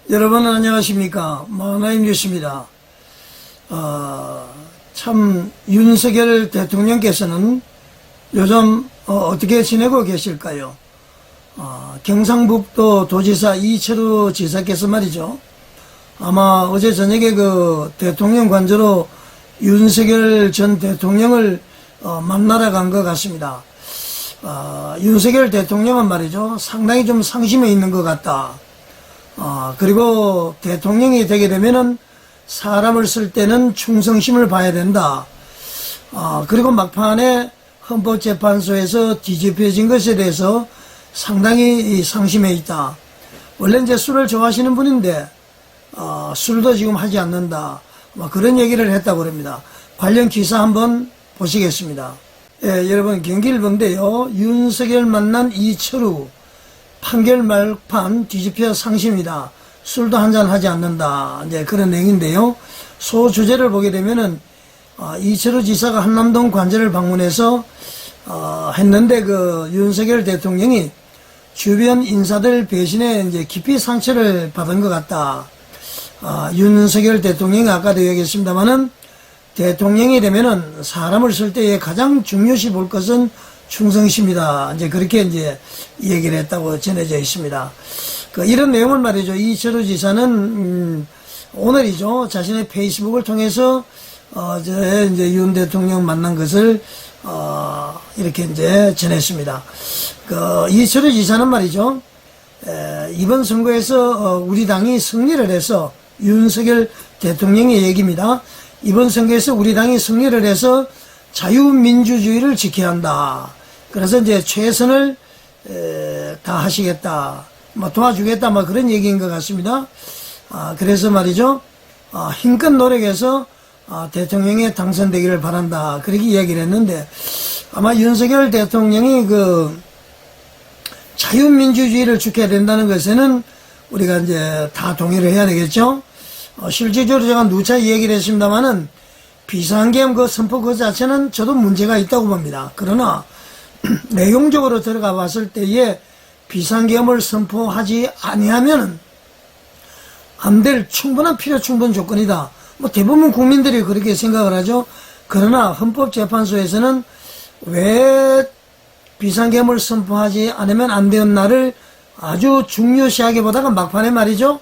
여러분 안녕하십니까. 만화임 뉴스입니다. 참 윤석열 대통령께서는 요즘 어떻게 지내고 계실까요? 경상북도 도지사 이철우 지사께서 말이죠. 아마 어제 저녁에 그 대통령 관저로 윤석열 전 대통령을 만나러 간 것 같습니다. 윤석열 대통령은 말이죠. 상당히 좀 상심해 있는 것 같다. 그리고 대통령이 되게 되면은 사람을 쓸 때는 충성심을 봐야 된다. 그리고 막판에 헌법재판소에서 뒤집혀진 것에 대해서 상당히 상심해 있다. 원래 이제 술을 좋아하시는 분인데, 술도 지금 하지 않는다. 그런 얘기를 했다고 그럽니다. 관련 기사 한번 보시겠습니다. 예, 여러분, 경기일보인데요. 윤석열 만난 이철우. 판결 말판 뒤집혀 상심이다. 술도 한잔 하지 않는다. 이제 그런 내용인데요. 소 주제를 보게 되면은, 이철우 지사가 한남동 관저를 방문해서, 했는데 그 윤석열 대통령이 주변 인사들 배신에 이제 깊이 상처를 받은 것 같다. 윤석열 대통령이 아까도 얘기했습니다만은 대통령이 되면은 사람을 쓸 때에 가장 중요시 볼 것은 충성심이다. 이제 그렇게 이제 얘기를 했다고 전해져 있습니다. 이런 내용을 말이죠. 이철우 지사는, 오늘이죠. 자신의 페이스북을 통해서, 이제 윤 대통령 만난 것을, 이렇게 이제 전했습니다. 이철우 지사는 말이죠. 이번 선거에서, 우리 당이 승리를 해서, 윤석열 대통령의 얘기입니다. 이번 선거에서 우리 당이 승리를 해서 자유민주주의를 지켜야 한다. 그래서 이제 최선을 다 하시겠다. 도와주겠다. 그런 얘기인 것 같습니다. 그래서 말이죠. 힘껏 노력해서 대통령에 당선되기를 바란다. 그렇게 이야기를 했는데 아마 윤석열 대통령이 그 자유민주주의를 지켜야 된다는 것에는 우리가 이제 다 동의를 해야 되겠죠. 실질적으로 제가 누차 얘기를 했습니다만은 비상계엄 그 선포 그 자체는 저도 문제가 있다고 봅니다. 그러나 내용적으로 들어가 봤을 때에 비상계엄을 선포하지 아니하면은 안 될 충분한 필요 충분 조건이다. 대부분 국민들이 그렇게 생각을 하죠. 그러나 헌법재판소에서는 왜 비상계엄을 선포하지 않으면 안 되었나를 아주 중요시하게 보다가 막판에 말이죠.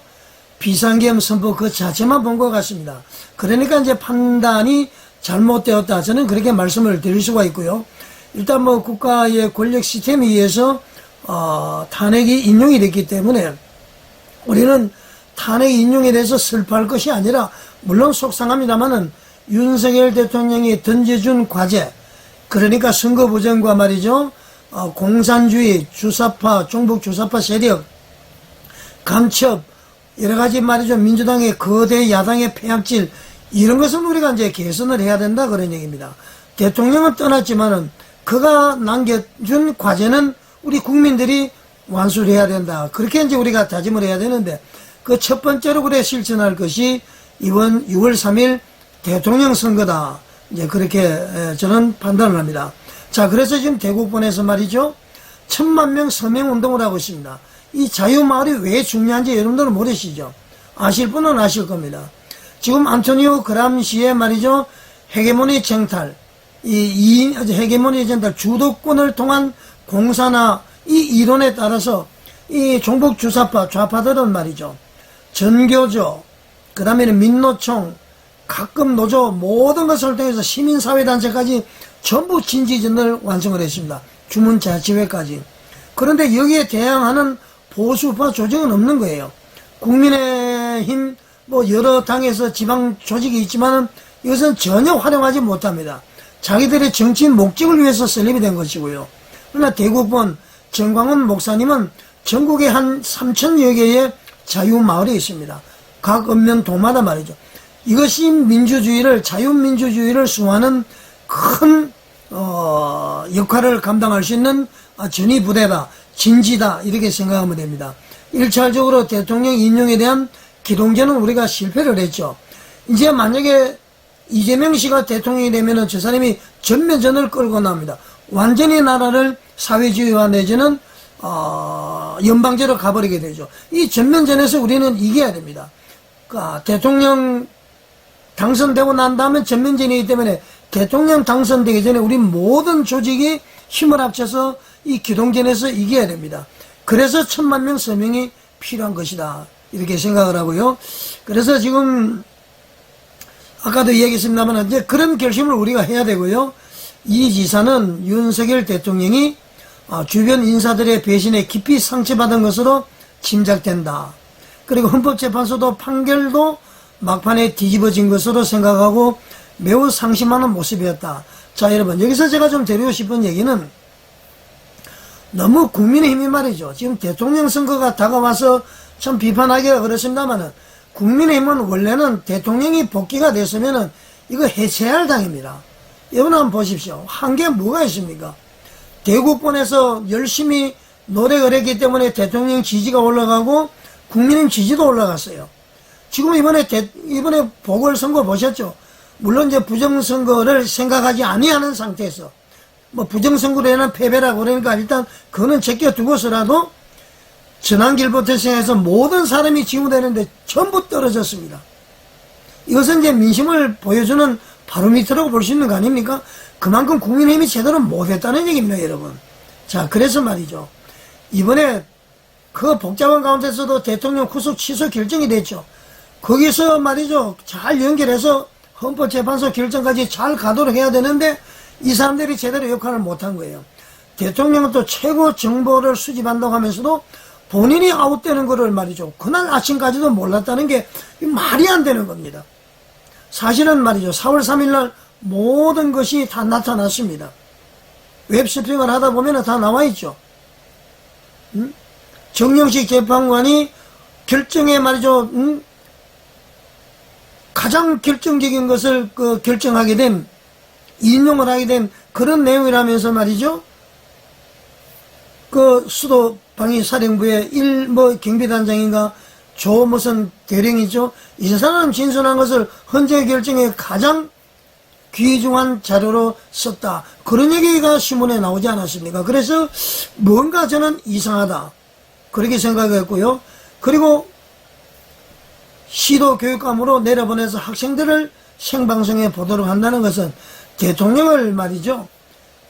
비상계엄 선포 그 자체만 본 것 같습니다. 그러니까 이제 판단이 잘못되었다. 저는 그렇게 말씀을 드릴 수가 있고요. 일단 국가의 권력 시스템에 의해서 탄핵이 인용이 됐기 때문에 우리는 탄핵 인용에 대해서 슬퍼할 것이 아니라 물론 속상합니다만은 윤석열 대통령이 던져준 과제, 그러니까 선거 부정과 말이죠. 공산주의, 주사파, 종북 주사파 세력, 간첩, 여러 가지 말이죠. 민주당의 거대 야당의 폐악질, 이런 것은 우리가 이제 개선을 해야 된다. 그런 얘기입니다. 대통령은 떠났지만은 그가 남겨준 과제는 우리 국민들이 완수를 해야 된다. 그렇게 이제 우리가 다짐을 해야 되는데 그 첫 번째로 그래 실천할 것이 이번 6월 3일 대통령 선거다. 이제 그렇게 저는 판단을 합니다. 자, 그래서 지금 대국본에서 말이죠. 10,000명 서명 운동을 하고 있습니다. 이 자유마을이 왜 중요한지 여러분들은 모르시죠? 아실 분은 아실 겁니다. 지금 안토니오 그람시의 말이죠. 헤게모니 정탈, 헤게모니 정탈, 주도권을 통한 공산화, 이 이론에 따라서 이 종북 주사파, 좌파들은 말이죠. 전교조, 그 다음에는 민노총, 각급 노조, 모든 것을 통해서 시민사회단체까지 전부 진지전을 완성을 했습니다. 주문자치회까지. 그런데 여기에 대항하는 보수파 조직은 없는 거예요. 국민의힘 여러 당에서 지방 조직이 있지만은 이것은 전혀 활용하지 못합니다. 자기들의 정치인 목적을 위해서 설립이 된 것이고요. 그러나 대국본 정광훈 목사님은 전국에 한 3,000여 개의 자유마을이 있습니다. 각 읍면도마다 말이죠. 이것이 민주주의를, 자유민주주의를 수호하는 큰 역할을 감당할 수 있는 전위부대다, 진지다, 이렇게 생각하면 됩니다. 1차적으로 대통령 인용에 대한 기동전은 우리가 실패를 했죠. 이제 만약에 이재명 씨가 대통령이 되면은 저 사람이 전면전을 끌고 나옵니다. 완전히 나라를 사회주의화 내지는 연방제로 가버리게 되죠. 이 전면전에서 우리는 이겨야 됩니다. 대통령 당선되고 난 다음에 전면전이기 때문에 대통령 당선되기 전에 우리 모든 조직이 힘을 합쳐서 이 기동전에서 이겨야 됩니다. 그래서 1000만 명 서명이 필요한 것이다. 이렇게 생각을 하고요. 그래서 지금 아까도 얘기했습니다만 이제 그런 결심을 우리가 해야 되고요. 이 지사는 윤석열 대통령이 주변 인사들의 배신에 깊이 상처받은 것으로 짐작된다. 그리고 헌법재판소도 판결도 막판에 뒤집어진 것으로 생각하고 매우 상심하는 모습이었다. 자, 여러분, 여기서 제가 좀 드리고 싶은 얘기는 너무 국민의힘이 말이죠. 지금 대통령 선거가 다가와서 참 비판하기가 그렇습니다만은 국민의힘은 원래는 대통령이 복귀가 됐으면은 이거 해체해야 할 당입니다. 여러분 한번 보십시오. 한 게 뭐가 있습니까? 대구권에서 열심히 노력을 했기 때문에 대통령 지지가 올라가고 국민의힘 지지도 올라갔어요. 지금 이번에 보궐선거 보셨죠? 물론 이제 부정선거를 생각하지 아니하는 상태에서 뭐 부정선거로 인한 패배라고 그러니까 일단 그거는 제껴두고서라도 전환길부터 시작해서 모든 사람이 지우되는데 전부 떨어졌습니다. 이것은 이제 민심을 보여주는 바로미터라고 볼 수 있는 거 아닙니까? 그만큼 국민의힘이 제대로 못했다는 얘기입니다, 여러분. 자, 그래서 말이죠. 이번에 그 복잡한 가운데서도 대통령 구속 취소 결정이 됐죠. 거기서 말이죠. 잘 연결해서 헌법재판소 결정까지 잘 가도록 해야 되는데 이 사람들이 제대로 역할을 못한 거예요. 대통령은 또 최고 정보를 수집한다고 하면서도 본인이 아웃되는 거를 말이죠. 그날 아침까지도 몰랐다는 게 말이 안 되는 겁니다. 사실은 말이죠. 4월 3일 날 모든 것이 다 나타났습니다. 웹쇼핑을 하다 보면 다 나와 있죠. 정영식 재판관이 결정에 말이죠. 가장 결정적인 것을 결정하게 된, 인용을 하게 된 그런 내용이라면서 말이죠. 수도 방위사령부의 경비단장인가 무슨 대령이죠. 이 사람 진술한 것을 헌재 결정에 가장 귀중한 자료로 썼다. 그런 얘기가 신문에 나오지 않았습니까? 그래서 뭔가 저는 이상하다. 그렇게 생각했고요. 그리고 시도 교육감으로 내려보내서 학생들을 생방송에 보도록 한다는 것은 대통령을 말이죠.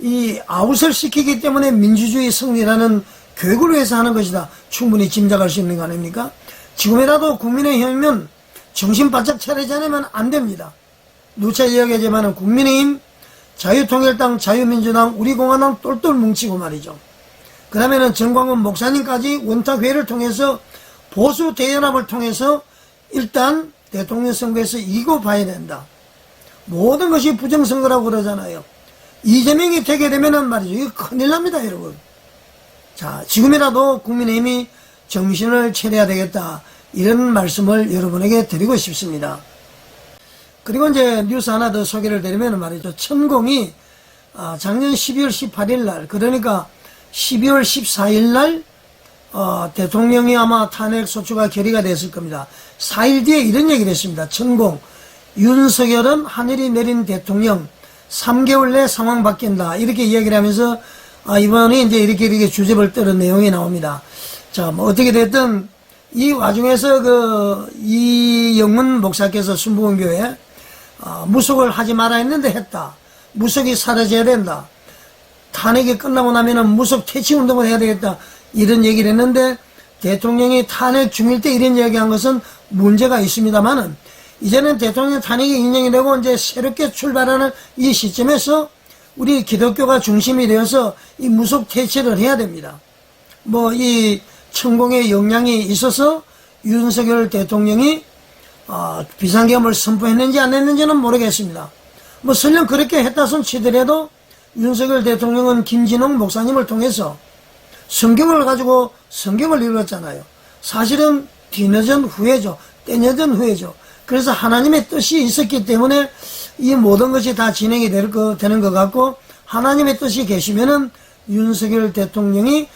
이 아웃을 시키기 때문에 민주주의 승리라는 교육을 위해서 하는 것이다. 충분히 짐작할 수 있는 거 아닙니까? 지금이라도 국민의힘이면 정신 바짝 차리지 않으면 안 됩니다. 누차 이야기하지만 국민의힘, 자유통일당, 자유민주당, 우리공화당 똘똘 뭉치고 말이죠. 그러면은 정광훈 목사님까지 원탁회의를 통해서 보수 대연합을 통해서 일단 대통령 선거에서 이기고 봐야 된다. 모든 것이 부정선거라고 그러잖아요. 이재명이 되게 되면은 말이죠. 이거 큰일 납니다, 여러분. 자, 지금이라도 국민의힘이 정신을 차려야 되겠다. 이런 말씀을 여러분에게 드리고 싶습니다. 그리고 이제 뉴스 하나 더 소개를 드리면 말이죠. 천공이 작년 12월 18일 날, 그러니까 12월 14일 날 대통령이 아마 탄핵 소추가 결의가 됐을 겁니다. 4일 뒤에 이런 얘기를 했습니다. 천공, 윤석열은 하늘이 내린 대통령, 3개월 내 상황 바뀐다. 이렇게 이야기를 하면서 이번에 이제 이렇게 주접을 떨은 내용이 나옵니다. 자, 뭐 어떻게 됐든 이 와중에서 이영문 목사께서 순복음교회 무속을 하지 말아 했는데 했다. 무속이 사라져야 된다. 탄핵이 끝나고 나면은 무속 퇴치 운동을 해야 되겠다. 이런 얘기를 했는데 대통령이 탄핵 중일 때 이런 이야기한 것은 문제가 있습니다만은 이제는 대통령 탄핵이 인정이 되고 이제 새롭게 출발하는 이 시점에서 우리 기독교가 중심이 되어서 이 무속 퇴치를 해야 됩니다. 뭐 이 천공의 영향이 있어서 윤석열 대통령이 비상계엄을 선포했는지 안 했는지는 모르겠습니다. 뭐 설령 그렇게 했다 손 치더라도 윤석열 대통령은 김진홍 목사님을 통해서 성경을 가지고 성경을 읽었잖아요. 사실은 뒤늦은 후회죠. 때늦은 후회죠. 그래서 하나님의 뜻이 있었기 때문에 이 모든 것이 다 진행이 되는 것 같고 하나님의 뜻이 계시면은 윤석열 대통령이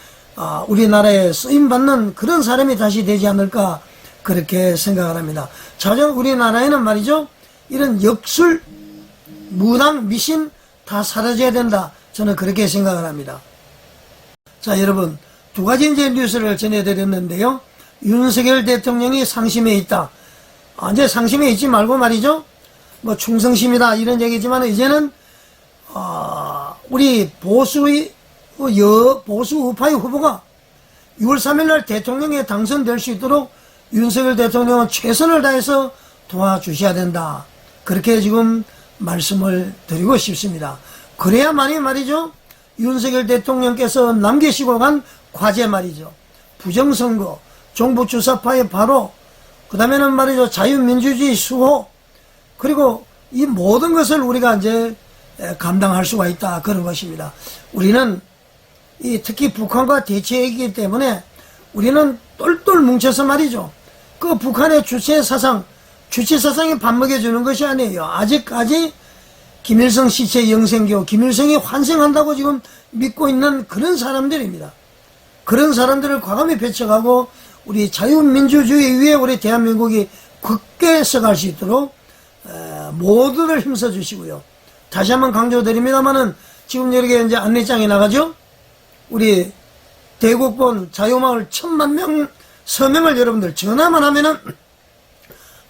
우리나라에 쓰임받는 그런 사람이 다시 되지 않을까 그렇게 생각을 합니다. 자전 우리나라에는 말이죠. 이런 역술, 무당, 미신 다 사라져야 된다. 저는 그렇게 생각을 합니다. 자, 여러분 두 가지 이제 뉴스를 전해드렸는데요. 윤석열 대통령이 상심해 있다. 이제 상심해 있지 말고 말이죠. 뭐 충성심이다 이런 얘기지만 이제는 우리 보수 우파의 후보가 6월 3일날 대통령에 당선될 수 있도록 윤석열 대통령은 최선을 다해서 도와주셔야 된다. 그렇게 지금 말씀을 드리고 싶습니다. 그래야만이 말이죠. 윤석열 대통령께서 남기시고 간 과제 말이죠. 부정선거, 정부주사파의 바로, 그 다음에는 말이죠. 자유민주주의 수호, 그리고 이 모든 것을 우리가 이제 감당할 수가 있다. 그런 것입니다. 우리는 특히 북한과 대치이기 때문에 우리는 똘똘 뭉쳐서 말이죠. 그 북한의 주체사상에 밥먹여주는 것이 아니에요. 아직까지 김일성 시체 영생교, 김일성이 환생한다고 지금 믿고 있는 그런 사람들입니다. 그런 사람들을 과감히 배척하고 우리 자유민주주의 위에 우리 대한민국이 굳게 서갈 수 있도록 모두들 힘써 주시고요. 다시 한번 강조드립니다만은 지금 여기에 이제 안내장이 나가죠. 우리 대국본 자유마을 10,000명 서명을 여러분들 전화만 하면은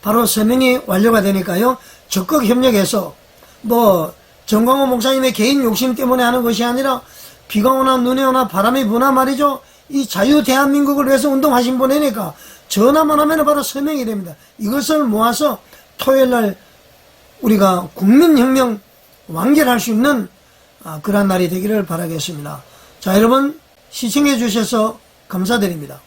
바로 서명이 완료가 되니까요. 적극 협력해서 뭐 정광호 목사님의 개인 욕심 때문에 하는 것이 아니라 비가 오나 눈이 오나 바람이 부나 말이죠. 이 자유 대한민국을 위해서 운동하신 분이니까 전화만 하면 바로 서명이 됩니다. 이것을 모아서 토요일날 우리가 국민혁명 완결할 수 있는 그러한 날이 되기를 바라겠습니다. 자, 여러분 시청해 주셔서 감사드립니다.